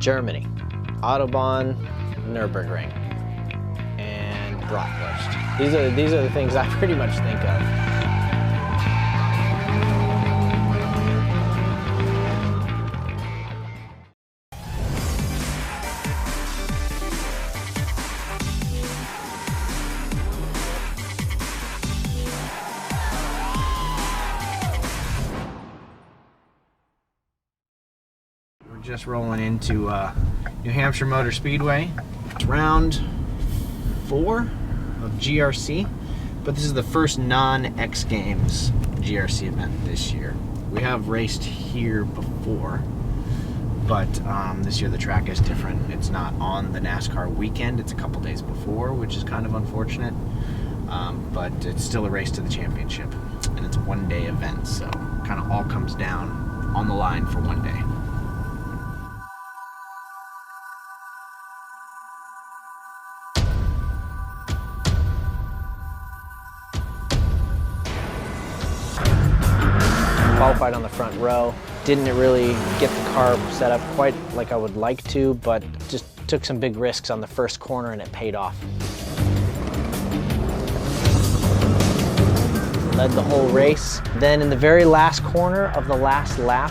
Germany, Autobahn, Nürburgring, and Bratwurst. These are the things I pretty much think of. Just rolling into New Hampshire Motor Speedway. It's round 4 of GRC, but this is the first non-X Games GRC event this year. We have raced here before, but this year the track is different. It's not on the NASCAR weekend, it's a couple days before, which is kind of unfortunate, but it's still a race to the championship, and it's a one-day event, so kind of all comes down on the line for one day. Qualified on the front row. Didn't really get the car set up quite like I would like to, but just took some big risks on the first corner and it paid off. Led the whole race. Then in the very last corner of the last lap,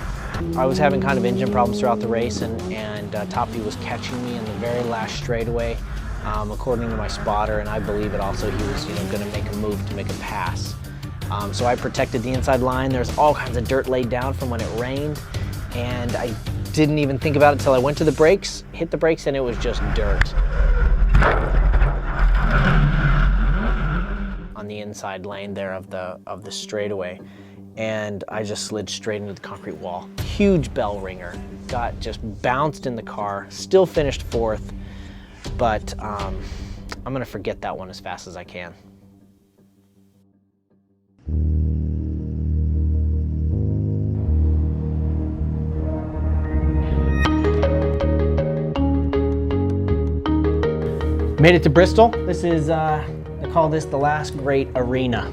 I was having kind of engine problems throughout the race, and Toppy was catching me in the very last straightaway, according to my spotter, and I believe it also he was going to make a move to make a pass. So I protected the inside line. There's all kinds of dirt laid down from when it rained, and I didn't even think about it until I went to the brakes, hit the brakes, and it was just dirt. On the inside lane there of the straightaway, and I just slid straight into the concrete wall. Huge bell ringer. Got just bounced in the car, still finished 4th, but I'm gonna forget that one as fast as I can. Made it to Bristol. This is, they call this the last great arena.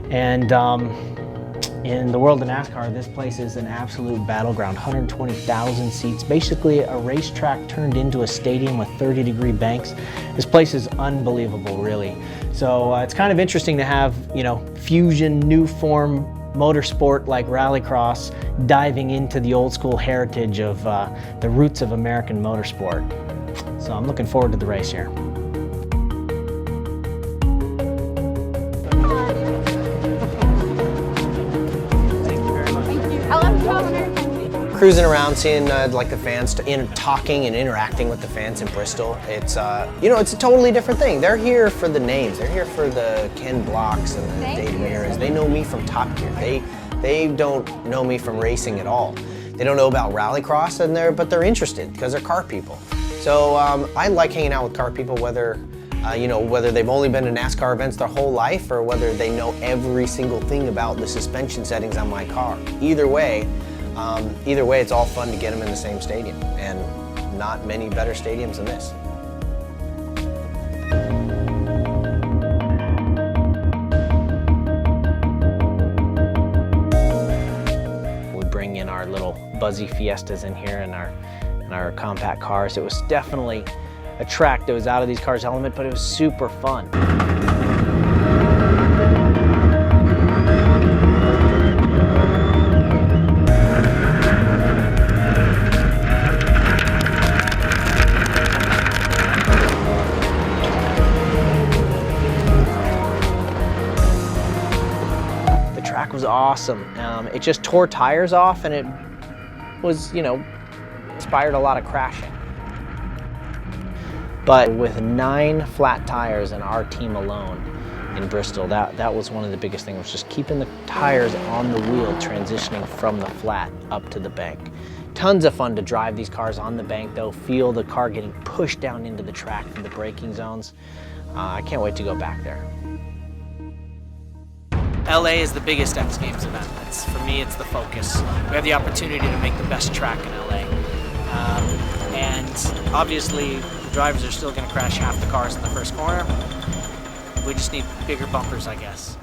And in the world of NASCAR, this place is an absolute battleground. 120,000 seats, basically a racetrack turned into a stadium with 30-degree banks. This place is unbelievable, really. So it's kind of interesting to have, fusion, new form motorsport like rallycross diving into the old school heritage of the roots of American motorsport. So I'm looking forward to the race here. Cruising around, seeing like the fans, talking and interacting with the fans in Bristol. It's it's a totally different thing. They're here for the names. They're here for the Ken Blocks and the Dave Ramirez. They know me from Top Gear. They don't know me from racing at all. They don't know about rallycross, but they're interested because they're car people. So I like hanging out with car people, whether whether they've only been to NASCAR events their whole life or whether they know every single thing about the suspension settings on my car. Either way, it's all fun to get them in the same stadium, and not many better stadiums than this. We bring in our little buzzy Fiestas in here and our compact cars. It was definitely a track that was out of these cars' element, but it was super fun. The track was awesome. It just tore tires off, and it was, inspired a lot of crashing. But with 9 flat tires in our team alone in Bristol, that was one of the biggest things, was just keeping the tires on the wheel, transitioning from the flat up to the bank. Tons of fun to drive these cars on the bank though, feel the car getting pushed down into the track from the braking zones. I can't wait to go back there. LA is the biggest X Games event. For me, it's the focus. We have the opportunity to make the best track in LA. And obviously, the drivers are still going to crash half the cars in the first corner. We just need bigger bumpers, I guess.